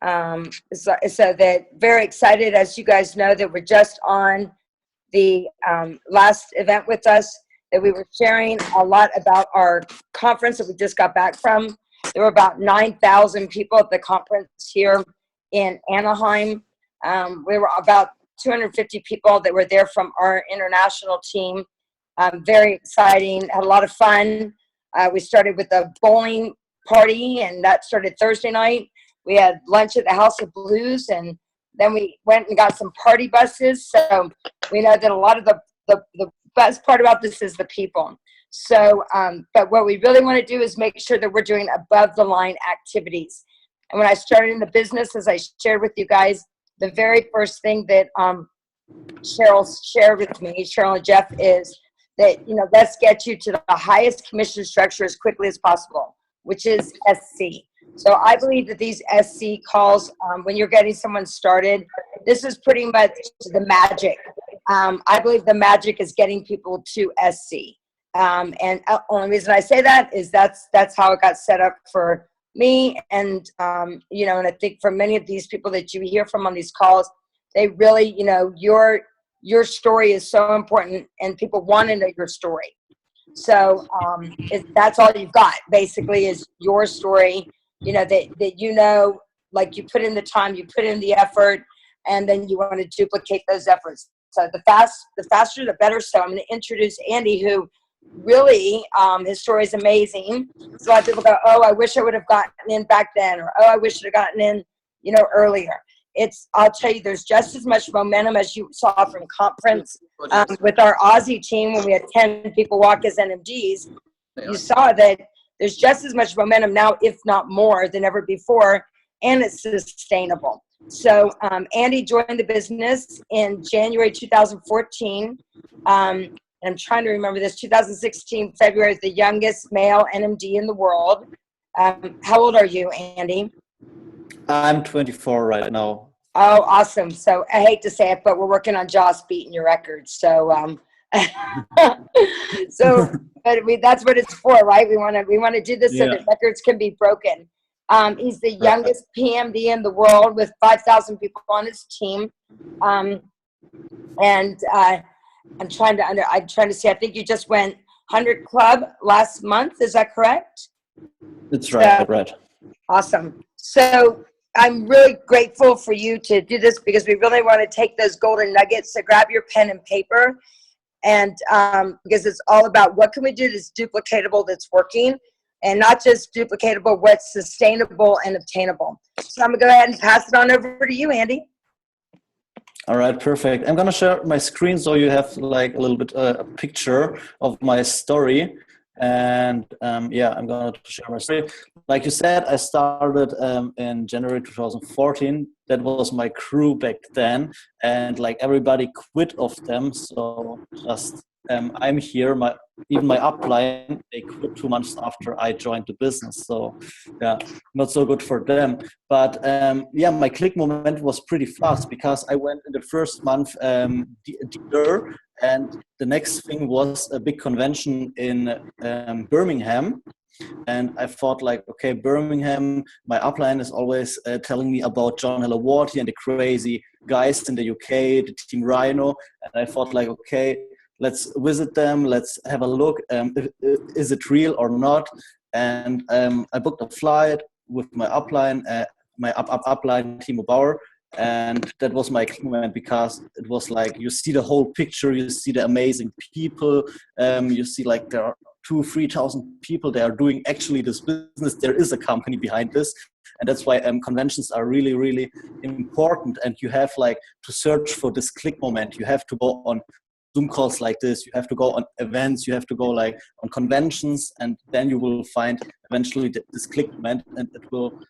So that very excited, as you guys know, that we're just on the last event with us, that we were sharing a lot about our conference that we just got back from. There were about 9,000 people at the conference here in Anaheim. We were about 250 people that were there from our international team. Very exciting, had a lot of fun. We started with a bowling party, and that started Thursday night. We had lunch at the House of Blues, and then we went and got some party buses. So we know that a lot of the best part about this is the people. So, but what we really want to do is make sure that we're doing above the line activities. And when I started in the business, as I shared with you guys, the very first thing that Cheryl shared with me, Cheryl and Jeff, is that, let's get you to the highest commission structure as quickly as possible, which is SC. So I believe that these SC calls, when you're getting someone started, this is pretty much the magic. I believe the magic is getting people to SC. And the only reason I say that is that's how it got set up for me. And, and I think for many of these people that you hear from on these calls, they really, your story is so important and people want to know your story. So that's all you've got, basically, is your story. That like you put in the time, you put in the effort, and then you want to duplicate those efforts. So the faster, the better. So I'm going to introduce Andi, who really, his story is amazing. So a lot of people go, oh, I wish I would have gotten in back then, or, oh, I wish I'd have gotten in, earlier. I'll tell you, there's just as much momentum as you saw from conference with our Aussie team when we had 10 people walk as NMDs. You saw that there's just as much momentum now, if not more, than ever before, and it's sustainable. So Andi joined the business in January 2014. I'm trying to remember this, 2016, February, is the youngest male NMD in the world. How old are you, Andi? I'm 24 right now. Oh, awesome. So I hate to say it, but we're working on Joss beating your records. So, but that's what it's for, right? We want to do this so that records can be broken. He's the youngest PMD in the world with 5,000 people on his team. I'm trying to see, I think you just went 100 Club last month. Is that correct? That's right. Right. Awesome. So I'm really grateful for you to do this, because we really want to take those golden nuggets. So grab your pen and paper, and because it's all about what can we do that's duplicatable, that's working, and not just duplicatable, what's sustainable and obtainable. So I'm going to go ahead and pass it on over to you, Andi. All right, perfect. I'm going to share my screen so you have like a little bit a picture of my story. And I'm going to share my story. Like you said, I started in January 2014. That was my crew back then, and like everybody quit of them. So just I'm here. Even my upline, they quit 2 months after I joined the business. So yeah, not so good for them. But my click moment was pretty fast, because I went in the first month dealer. And the next thing was a big convention in Birmingham. And I thought like, okay, Birmingham, my upline is always telling me about John Hillawarty and the crazy guys in the UK, the Team Rhino. And I thought like, okay, let's visit them. Let's have a look. Is it real or not? And I booked a flight with my upline, upline, Timo Bauer. And that was my moment, because it was like you see the whole picture, you see the amazing people, you see like there are 2,000-3,000 people. They are doing actually this business. There is a company behind this, and that's why conventions are really, really important. And you have like to search for this click moment. You have to go on Zoom calls like this. You have to go on events. You have to go like on conventions, and then you will find eventually this click moment, and it will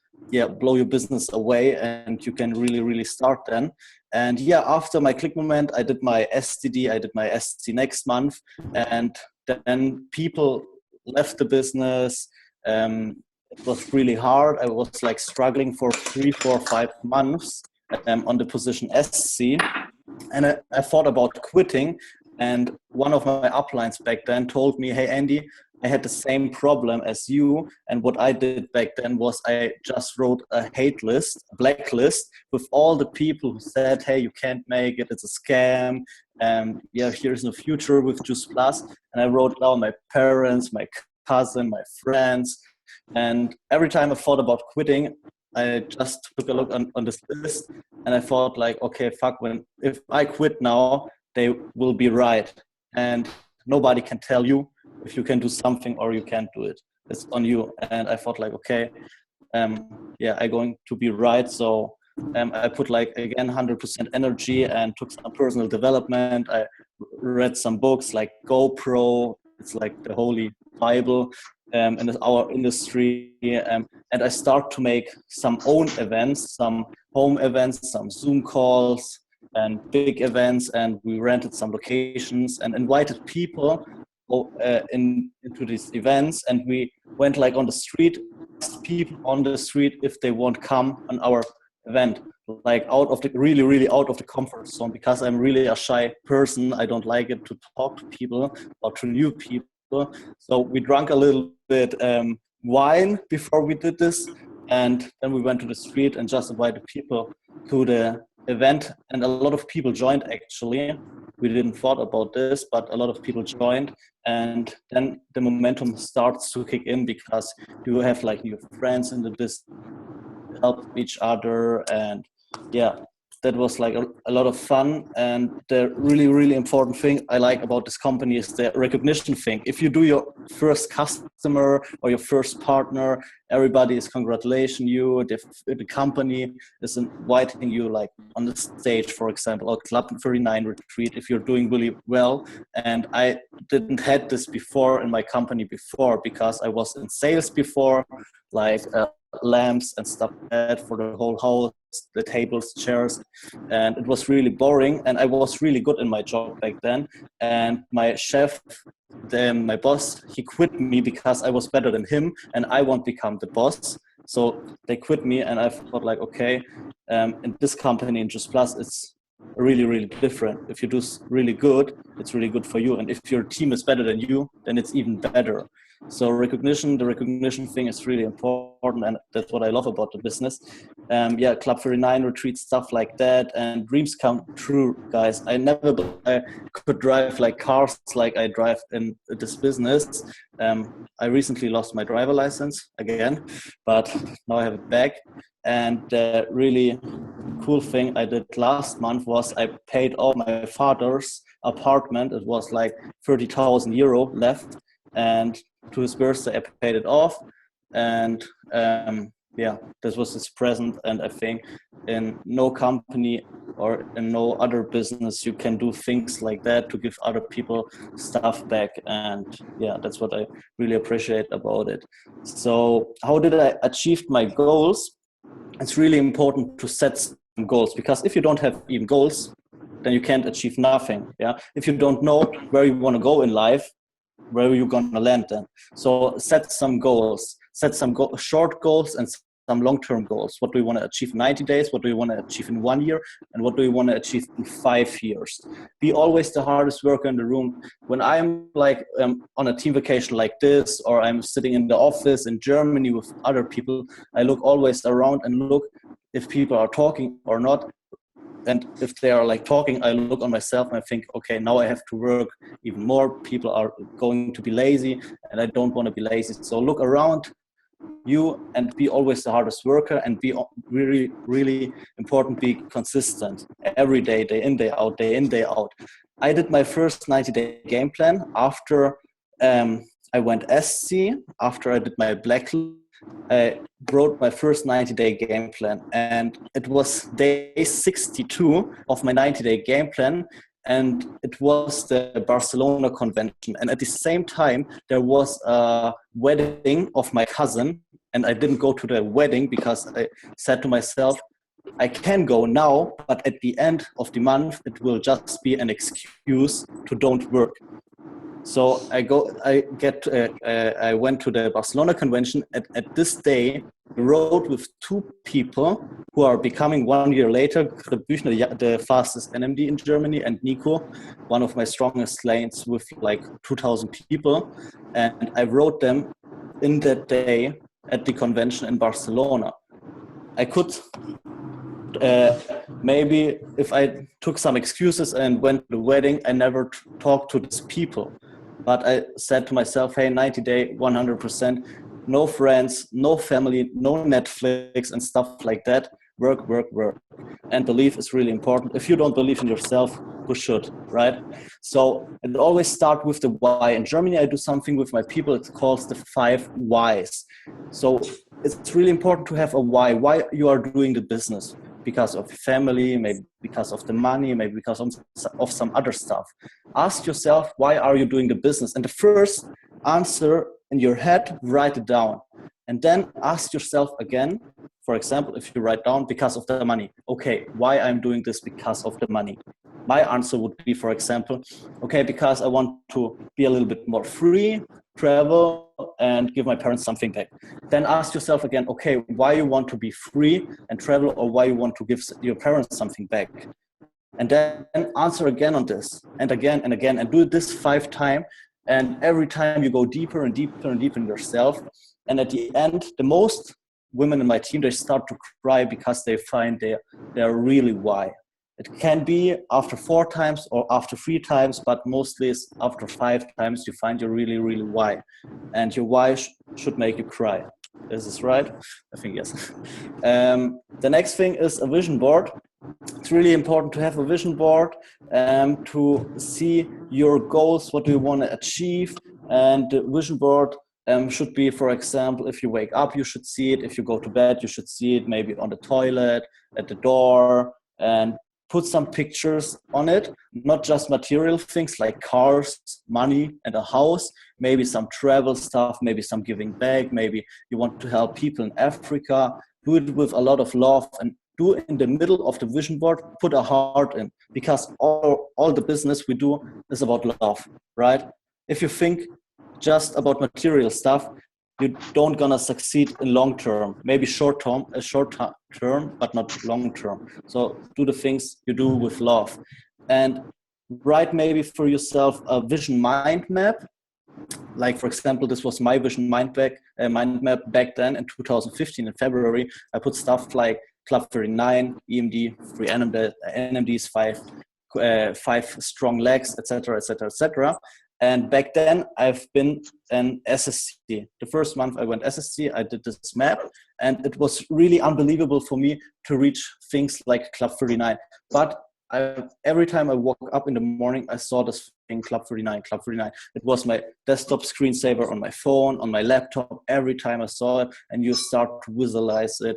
blow your business away, and you can really, really start then. And after my click moment, I did my STD, I did my SC next month, and then people left the business. It was really hard. I was like struggling for 3, 4, 5 months on the position SC, and I thought about quitting. And one of my uplines back then told me, hey, Andi, I had the same problem as you. And what I did back then was I just wrote a hate list, a blacklist with all the people who said, hey, you can't make it, it's a scam. And yeah, here's no future with Juice Plus. And I wrote down my parents, my cousin, my friends. And every time I thought about quitting, I just took a look on this list and I thought like, okay, fuck, if I quit now, they will be right. And nobody can tell you if you can do something or you can't do it. It's on you. And I thought like, okay, yeah, I'm going to be right. So I put like, again, 100% energy and took some personal development. I read some books like GoPro. It's like the Holy Bible in our industry. And I start to make some own events, some home events, some Zoom calls and big events. And we rented some locations and invited people into these events. And we went like on the street, asked people on the street if they won't come on our event, like out of the really out of the comfort zone, because I'm really a shy person. I don't like it to talk to people or to new people. So we drank a little bit wine before we did this, and then we went to the street and just invited people to the event, and a lot of people joined. Actually, we didn't thought about this, but a lot of people joined, and then the momentum starts to kick in because you have like new friends in the business, help each other. And yeah, that was like a lot of fun. And the really important thing I like about this company is the recognition thing. If you do your first customer or your first partner, everybody is congratulating you. The company is inviting you like on the stage, for example, or Club 39 retreat if you're doing really well. And I didn't had this before in my company before, because I was in sales before, like lamps and stuff like that for the whole house, the tables, chairs, and it was really boring. And I was really good in my job back then. And my chef, my boss, he quit me because I was better than him and I won't become the boss. So they quit me, and I thought like, okay, in this company, in Just Plus, it's really different. If you do really good, it's really good for you. And if your team is better than you, then it's even better. So the recognition thing is really important, and that's what I love about the business. Yeah, Club 39 retreats, stuff like that, and dreams come true, guys. I could drive like cars like I drive in this business. I recently lost my driver license again, but now I have it back. And the really cool thing I did last month was I paid off my father's apartment. It was like 30,000 euro left, and to his birthday I paid it off. And yeah, this was his present. And I think in no company or in no other business you can do things like that to give other people stuff back. And yeah, that's what I really appreciate about it. So how did I achieve my goals? It's really important to set some goals, because if you don't have even goals, then you can't achieve nothing. Yeah, if you don't know where you want to go in life, where are you gonna land then? So set some goals, set some short goals and some long-term goals. What do you want to achieve in 90 days? What do you want to achieve in 1 year? And what do you want to achieve in 5 years? Be always the hardest worker in the room. When I'm like on a team vacation like this, or I'm sitting in the office in Germany with other people, I look always around and look if people are talking or not. And if they are like talking, I look on myself and I think, okay, now I have to work even more. People are going to be lazy and I don't want to be lazy. So look around you and be always the hardest worker, and be really important, be consistent every day, day in, day out, day in, day out. I did my first 90-day game plan after I went SC, after I did my blacklist. I wrote my first 90-day game plan, and it was day 62 of my 90-day game plan, and it was the Barcelona convention. And at the same time, there was a wedding of my cousin, and I didn't go to the wedding because I said to myself, I can go now, but at the end of the month, it will just be an excuse to don't work. So I went to the Barcelona convention. At this day, I rode with two people who are becoming 1 year later, the fastest NMD in Germany, and Nico, one of my strongest lanes with like 2,000 people. And I rode them in that day at the convention in Barcelona. I could maybe if I took some excuses and went to the wedding, I never talked to these people. But I said to myself, hey, 90 day, 100%, no friends, no family, no Netflix and stuff like that. Work, work, work. And belief is really important. If you don't believe in yourself, who should, right? So it always starts with the why. In Germany, I do something with my people. It's called the 5 whys. So it's really important to have a why you are doing the business. Because of family, maybe because of the money, maybe because of some other stuff. Ask yourself, why are you doing the business? And the first answer in your head, write it down. And then ask yourself again, for example, if you write down because of the money, okay, why I'm doing this because of the money? My answer would be, for example, okay, because I want to be a little bit more free, travel, and give my parents something back. Then ask yourself again, okay, why you want to be free and travel, or why you want to give your parents something back? And then answer again on this, and again and again, and do this 5 times. And every time you go deeper and deeper and deeper in yourself. And at the end, the most women in my team, they start to cry because they find they're really why. It can be after 4 times or after 3 times, but mostly it's after 5 times you find your really, really why. And your why should make you cry. Is this right? I think yes. The next thing is a vision board. It's really important to have a vision board to see your goals, what do you want to achieve. And the vision board should be, for example, if you wake up, you should see it. If you go to bed, you should see it maybe on the toilet, at the door, and put some pictures on it, not just material things like cars, money, and a house, maybe some travel stuff, maybe some giving back, maybe you want to help people in Africa. Do it with a lot of love, and do in the middle of the vision board, put a heart in, because all the business we do is about love, right? If you think just about material stuff, you don't gonna succeed in long term. Maybe short term, but not long term. So do the things you do with love, and write maybe for yourself a vision mind map. Like, for example, this was my vision mind map back then in 2015 in February. I put stuff like Club 39, EMD, 3 NMDs, 5 strong legs, etc., etc., etc. And back then I've been an SSC. The first month I went SSC, I did this map, and it was really unbelievable for me to reach things like Club 39. But every time I woke up in the morning, I saw this thing, Club 39, Club 39. It was my desktop screensaver on my phone, on my laptop. Every time I saw it, and you start to visualize it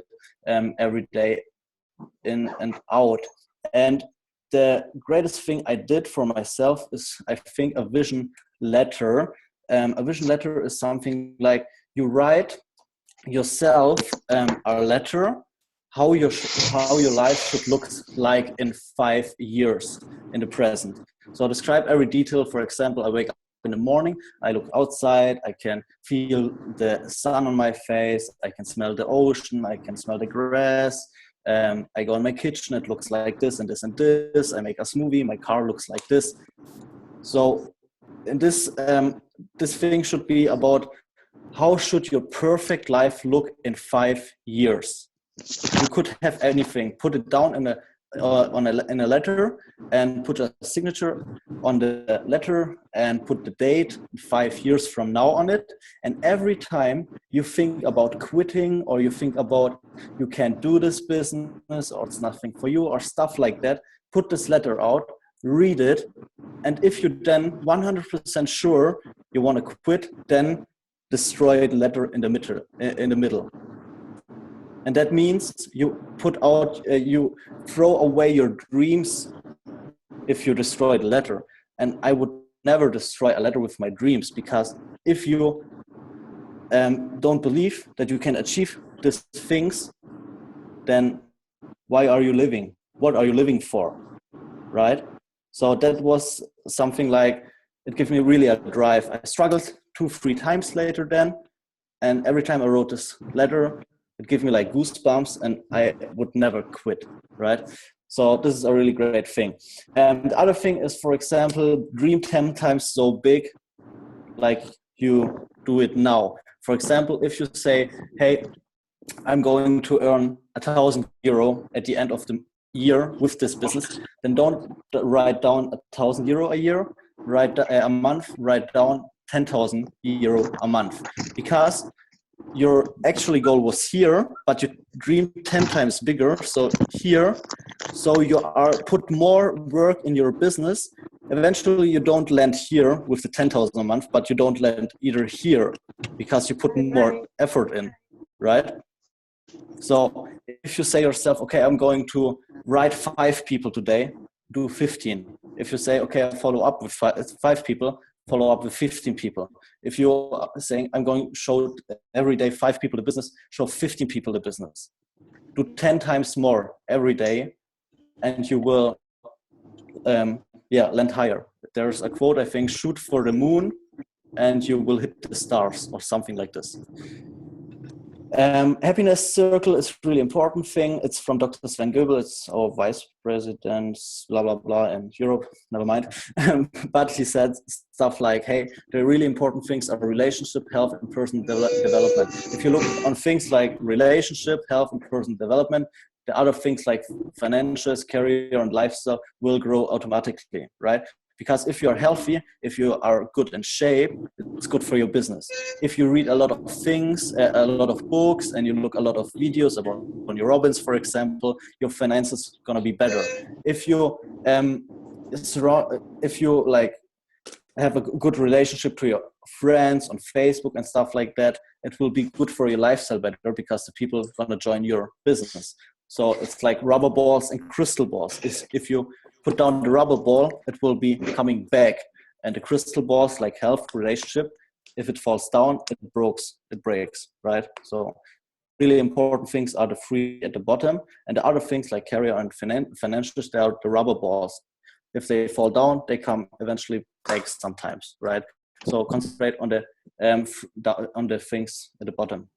every day in and out. And the greatest thing I did for myself is, I think, a vision letter. A vision letter is something like you write yourself a letter how your life should look like in 5 years in the present. So describe every detail. For example, I wake up in the morning, I look outside, I can feel the sun on my face, I can smell the ocean, I can smell the grass. I go in my kitchen, it looks like this and this and this. I make a smoothie, my car looks like this. So in this thing should be about how should your perfect life look in 5 years. You could have anything, put it down in a letter, and put a signature on the letter and put the date 5 years from now on it. And every time you think about quitting, or you think about you can't do this business, or it's nothing for you, or stuff like that, put this letter out, read it, and if you're then 100% sure you want to quit, then destroy the letter in the middle. And that means you you throw away your dreams if you destroy the letter. And I would never destroy a letter with my dreams, because if you don't believe that you can achieve these things, then why are you living? What are you living for, right? So that was something like, it gave me really a drive. I struggled 2-3 times later then, and every time I wrote this letter, it gave me like goosebumps, and I would never quit, right? So this is a really great thing. And the other thing is, for example, dream 10 times so big, like you do it now. For example, if you say, hey, I'm going to earn €1,000 at the end of the year with this business, then don't write down €1,000 a year, write a month, write down €10,000 a month, because your actually goal was here, but you dream 10 times bigger. So here, so you are put more work in your business. Eventually you don't land here with the 10,000 a month, but you don't land either here because you put more effort in, right? So if you say yourself, okay, I'm going to write 5 people today, do 15. If you say, okay, I follow up with 5 people, follow up with 15 people. If you're saying, I'm going to show every day 5 people the business, show 15 people the business. Do 10 times more every day, and you will land higher. There's a quote, I think, shoot for the moon and you will hit the stars, or something like this. Happiness circle is a really important thing. It's from Dr. Sven Goebel. It's our vice president, blah, blah, blah, in Europe, never mind. But he said stuff like, hey, the really important things are relationship, health, and personal development. If you look on things like relationship, health, and personal development, the other things like financials, career, and lifestyle will grow automatically, right? Because if you're healthy, if you are good in shape, it's good for your business. If you read a lot of things, a lot of books, and you look a lot of videos about Tony Robbins, for example, your finances gonna be better. If you like have a good relationship to your friends on Facebook and stuff like that, it will be good for your lifestyle better, because the people are gonna join your business. So it's like rubber balls and crystal balls. If you put down the rubber ball, it will be coming back. And the crystal balls, like health, relationship, if it falls down, it breaks, right? So really important things are the 3 at the bottom. And the other things like career and financials, they are the rubber balls. If they fall down, they come eventually back sometimes, right? So concentrate on the things at the bottom.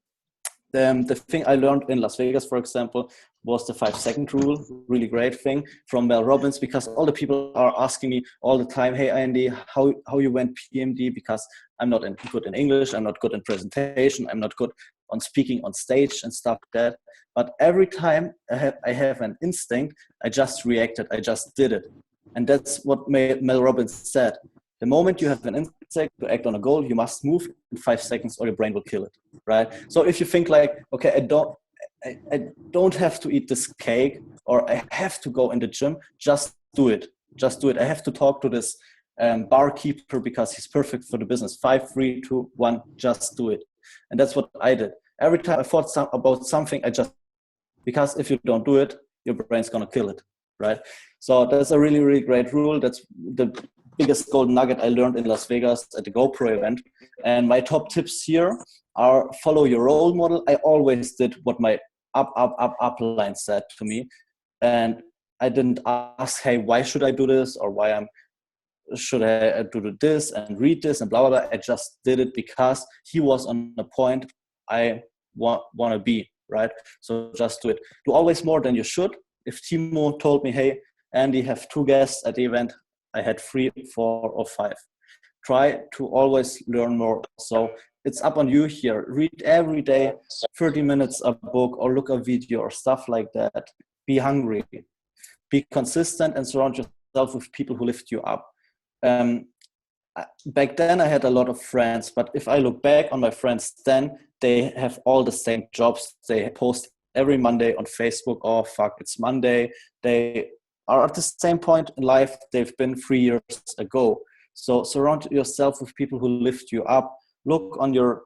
The thing I learned in Las Vegas, for example, was the 5-second rule. Really great thing from Mel Robbins, because all the people are asking me all the time, hey, Andy, how you went PMD? Because I'm not good in English, I'm not good in presentation, I'm not good on speaking on stage and stuff like that. But every time I have an instinct, I just reacted, I just did it. And that's what Mel Robbins said. The moment you have an instinct to act on a goal, you must move in 5 seconds or your brain will kill it, right? So if you think like, okay, I don't have to eat this cake, or I have to go in the gym, just do it. Just do it. I have to talk to this barkeeper because he's perfect for the business. 5, 3, 2, 1, just do it. And that's what I did. Every time I thought about something, because if you don't do it, your brain's gonna kill it, right? So that's a really, really great rule. That's the biggest golden nugget I learned in Las Vegas at the GoPro event. And my top tips here are: follow your role model. I always did what my up line said to me. And I didn't ask, hey, why should I do this? Or should I do this and read this and blah, blah, blah. I just did it because he was on the point I want to be, right? So just do it. Do always more than you should. If Timo told me, hey, Andy, have 2 guests at the event, I had 3, 4, or 5. Try to always learn more. So it's up on you here. Read every day 30 minutes a book, or look a video or stuff like that. Be hungry. Be consistent and surround yourself with people who lift you up. Back then I had a lot of friends, but if I look back on my friends then, they have all the same jobs. They post every Monday on Facebook, oh fuck, it's Monday. They are at the same point in life they've been 3 years ago. So surround yourself with people who lift you up. Look on your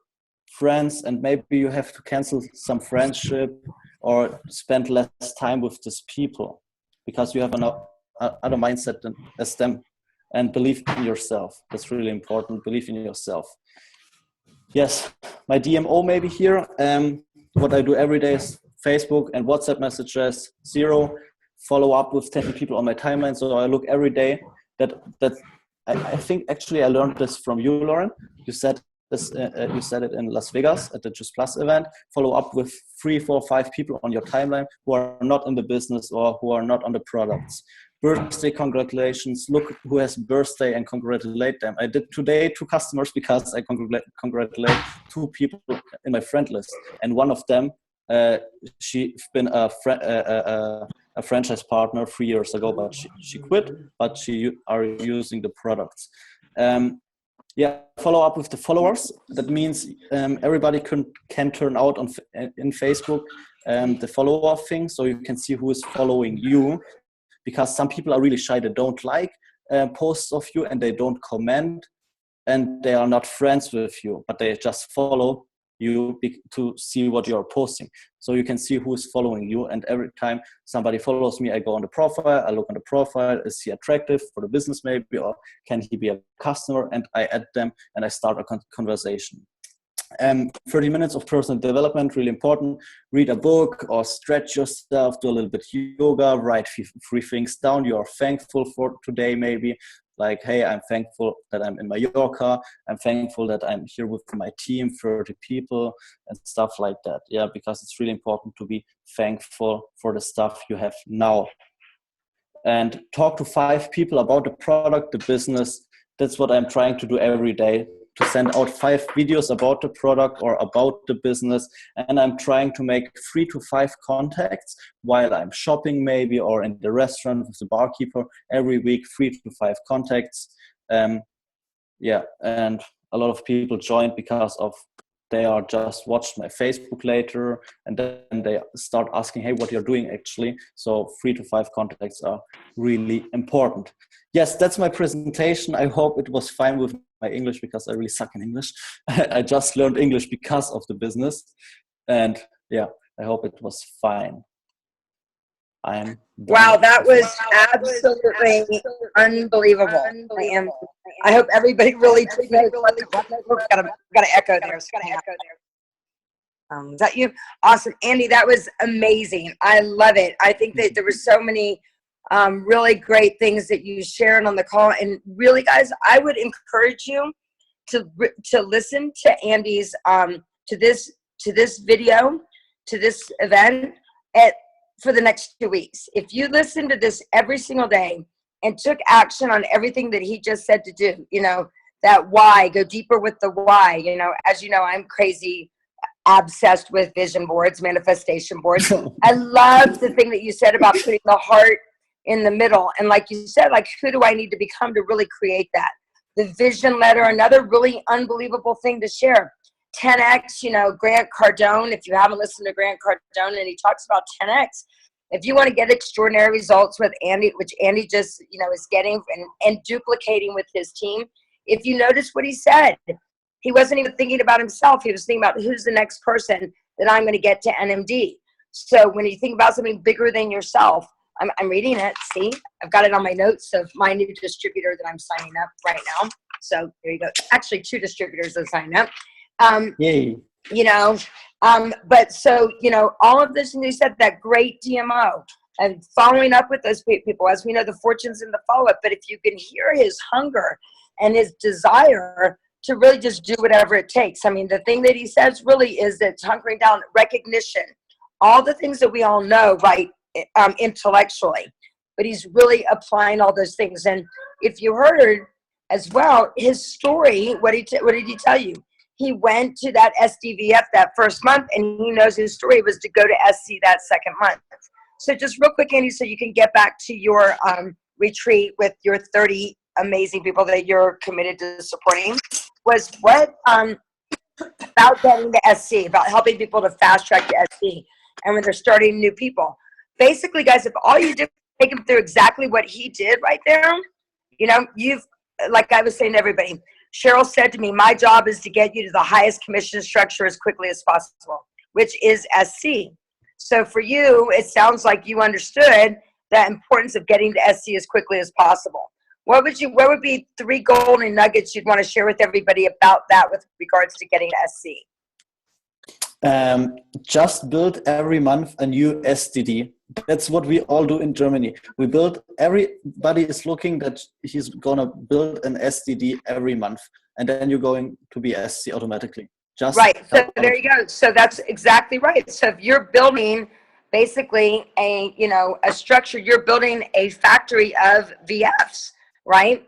friends, and maybe you have to cancel some friendship or spend less time with these people because you have another mindset as them. And believe in yourself. That's really important. Believe in yourself. Yes, my DMO maybe here. What I do every day is Facebook and WhatsApp messages, 0. Follow up with 10 people on my timeline. So I look every day that I think actually I learned this from you, Lauren. You said this. You said it in Las Vegas at the Just Plus event. Follow up with 3, 4, 5 people on your timeline who are not in the business or who are not on the products. Birthday congratulations. Look who has birthday and congratulate them. I did today 2 customers because I congratulate 2 people in my friend list, and one of them, she's been a franchise partner 3 years ago, but she quit, but she are using the products. Yeah, follow up with the followers. That means everybody can turn out in Facebook the follower thing, so you can see who is following you, because some people are really shy. They don't like posts of you, and they don't comment, and they are not friends with you, but they just follow you to see what you're posting. So you can see who's following you, and every time somebody follows me, I go on the profile, I look on the profile, is he attractive for the business maybe, or can he be a customer, and I add them and I start a conversation. 30 minutes of personal development, really important. Read a book or stretch yourself, do a little bit yoga, write 3 things down you are thankful for today maybe. Like, hey, I'm thankful that I'm in Mallorca. I'm thankful that I'm here with my team, 30 people, and stuff like that. Yeah, because it's really important to be thankful for the stuff you have now. And talk to 5 people about the product, the business. That's what I'm trying to do every day, to send out 5 videos about the product or about the business. And I'm trying to make 3 to 5 contacts while I'm shopping maybe, or in the restaurant with the barkeeper every week, 3 to 5 contacts. Yeah, and a lot of people joined because of they are just watched my Facebook later, and then they start asking, hey, what you're doing actually. So 3 to 5 contacts are really important. Yes, that's my presentation. I hope it was fine with my English, because I really suck in English. I just learned English because of the business. And yeah, I hope it was fine. I'm done. Wow, that was absolutely unbelievable. I hope everybody really took notes. Got an echo there. Is that you? Awesome. Andy, that was amazing. I love it. I think that there were so many really great things that you shared on the call. And really, guys, I would encourage you to listen to Andy's, to this video, to this event for the next 2 weeks. If you listen to this every single day and took action on everything that he just said to do, you know, that why, go deeper with the why. You know, as you know, I'm crazy obsessed with vision boards, manifestation boards. I love the thing that you said about putting the heart in the middle. And like you said, like, who do I need to become to really create that? The vision letter, another really unbelievable thing to share. 10X, you know, Grant Cardone, if you haven't listened to Grant Cardone, and he talks about 10X, if you want to get extraordinary results with Andy, which Andy just, you know, is getting and duplicating with his team, if you notice what he said, he wasn't even thinking about himself. He was thinking about who's the next person that I'm going to get to NMD. So when you think about something bigger than yourself, I'm reading it. See, I've got it on my notes of my new distributor that I'm signing up right now. So there you go. Actually, 2 distributors that signed up. Yay. You know, but so, you know, all of this, and you said that great DMO and following up with those people, as we know, the fortune's in the follow-up. But if you can hear his hunger and his desire to really just do whatever it takes. I mean, the thing that he says really is that it's hunkering down, recognition, all the things that we all know, right, intellectually, but he's really applying all those things. And if you heard as well, his story, what did he tell you? He went to that SDVF that first month, and he knows his story was to go to SC that second month. So just real quick, Andy, so you can get back to your retreat with your 30 amazing people that you're committed to supporting, was what about getting to SC, about helping people to fast track to SC, and when they're starting new people. Basically, guys, if all you do is take them through exactly what he did right there, you know, you've, like I was saying to everybody, Cheryl said to me, my job is to get you to the highest commission structure as quickly as possible, which is SC. So for you, it sounds like you understood the importance of getting to SC as quickly as possible. What would be 3 golden nuggets you'd want to share with everybody about that with regards to getting to SC? Just build every month a new STD. That's what we all do in Germany. We build, everybody is looking that he's gonna build an STD every month, and then you're going to be SC automatically. Just right. So there you go. So that's exactly right. So if you're building basically a, you know, a structure, you're building a factory of VFs, right?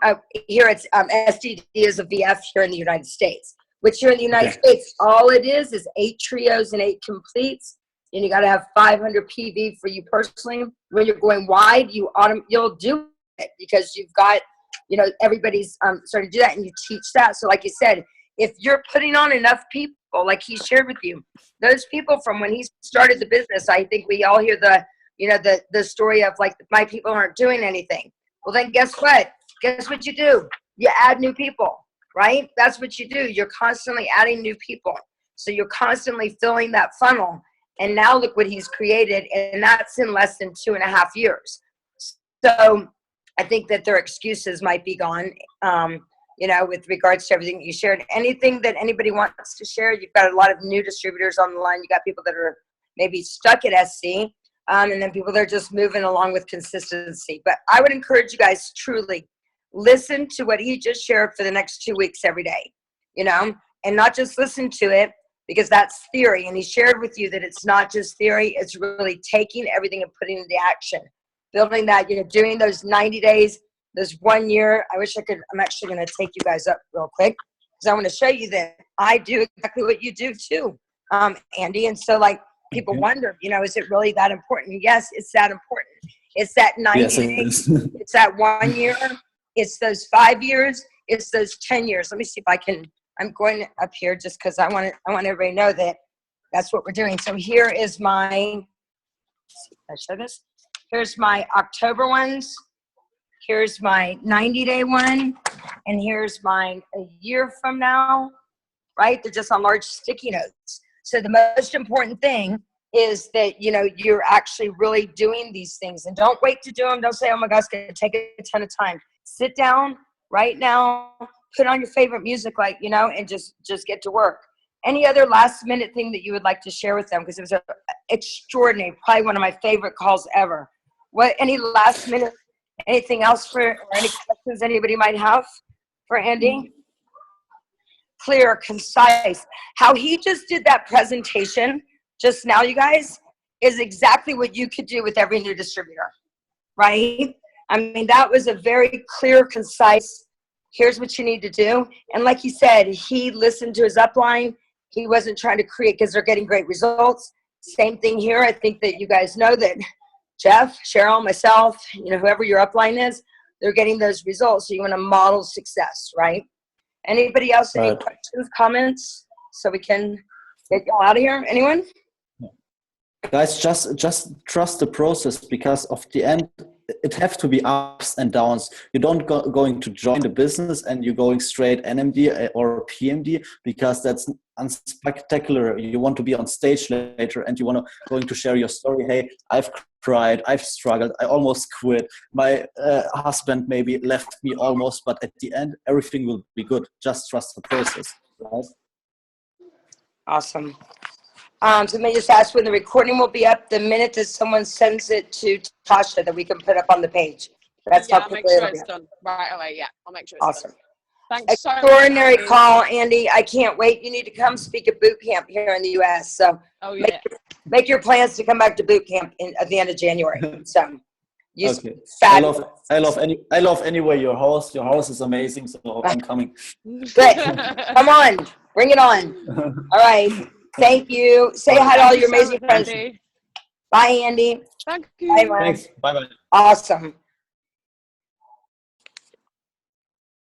Here it's STD is a VF here in the United States, which here in the United States, all it is 8 trios and 8 completes. And you got to have 500 PV for you personally. When you're going wide, you'll do it because you've got, you know, everybody's starting to do that, and you teach that. So like you said, if you're putting on enough people, like he shared with you, those people from when he started the business, I think we all hear the, you know, the story of like, my people aren't doing anything. Well, then guess what? Guess what you do? You add new people, right? That's what you do. You're constantly adding new people. So you're constantly filling that funnel. And now look what he's created, and that's in less than 2.5 years. So I think that their excuses might be gone. You know, with regards to everything that you shared. Anything that anybody wants to share? You've got a lot of new distributors on the line. You got people that are maybe stuck at SC, and then people that are just moving along with consistency. But I would encourage you guys, truly, listen to what he just shared for the next 2 weeks every day, you know, and not just listen to it because that's theory. And he shared with you that it's not just theory, it's really taking everything and putting it into action, building that, you know, doing those 90 days, this 1 year. I wish I could. I'm actually going to take you guys up real quick because I want to show you that I do exactly what you do too, Andy. And so, like, people wonder, you know, is it really that important? Yes, it's that important. It's that 90 days. It's that 1 year. It's those 5 years. It's those 10 years. Let me see if I can. I'm going up here just because I want everybody to know that that's what we're doing. So here is my. Can I show this? Here's my October ones. Here's my 90-day one, and here's mine a year from now, right? They're just on large sticky notes. So the most important thing is that, you know, you're actually really doing these things, and don't wait to do them. Don't say, oh my gosh, it's going to take a ton of time. Sit down right now, put on your favorite music, like, you know, and just get to work. Any other last minute thing that you would like to share with them? Because it was an extraordinary, probably one of my favorite calls ever. Any last minute? Anything else or any questions anybody might have for Andy? Clear, concise. How he just did that presentation just now, you guys, is exactly what you could do with every new distributor, right? I mean, that was a very clear, concise, here's what you need to do. And like he said, he listened to his upline. He wasn't trying to create because they're getting great results. Same thing here. I think that you guys know that Jeff, Cheryl, myself, you know, whoever your upline is, they're getting those results. So you want to model success, right? Anybody else, any questions, comments, so we can get y'all out of here? Anyone? Guys, just trust the process, because of the end, it have to be ups and downs. You don't going to join the business and you're going straight NMD or PMD, because that's unspectacular. You want to be on stage later and you want to going to share your story. Hey, I've cried, I've struggled, I almost quit. My husband maybe left me almost, but at the end, everything will be good. Just trust the process. Right? Awesome. So let me just ask when the recording will be up the minute that someone sends it to Tasha that we can put up on the page. That's how I'll make sure it's done right away. Yeah, I'll make sure it's awesome. Done. Thanks so much. Extraordinary call, Andy. I can't wait. You need to come speak at boot camp here in the U.S. So make your plans to come back to boot camp at the end of January. So okay. I love anyway your house. Your house is amazing. So I'm coming. Good. Come on. Bring it on. All right. Thank you. Say hi to all your amazing friends. Bye, Andy. Thank you. Bye, thanks. Bye-bye. Awesome.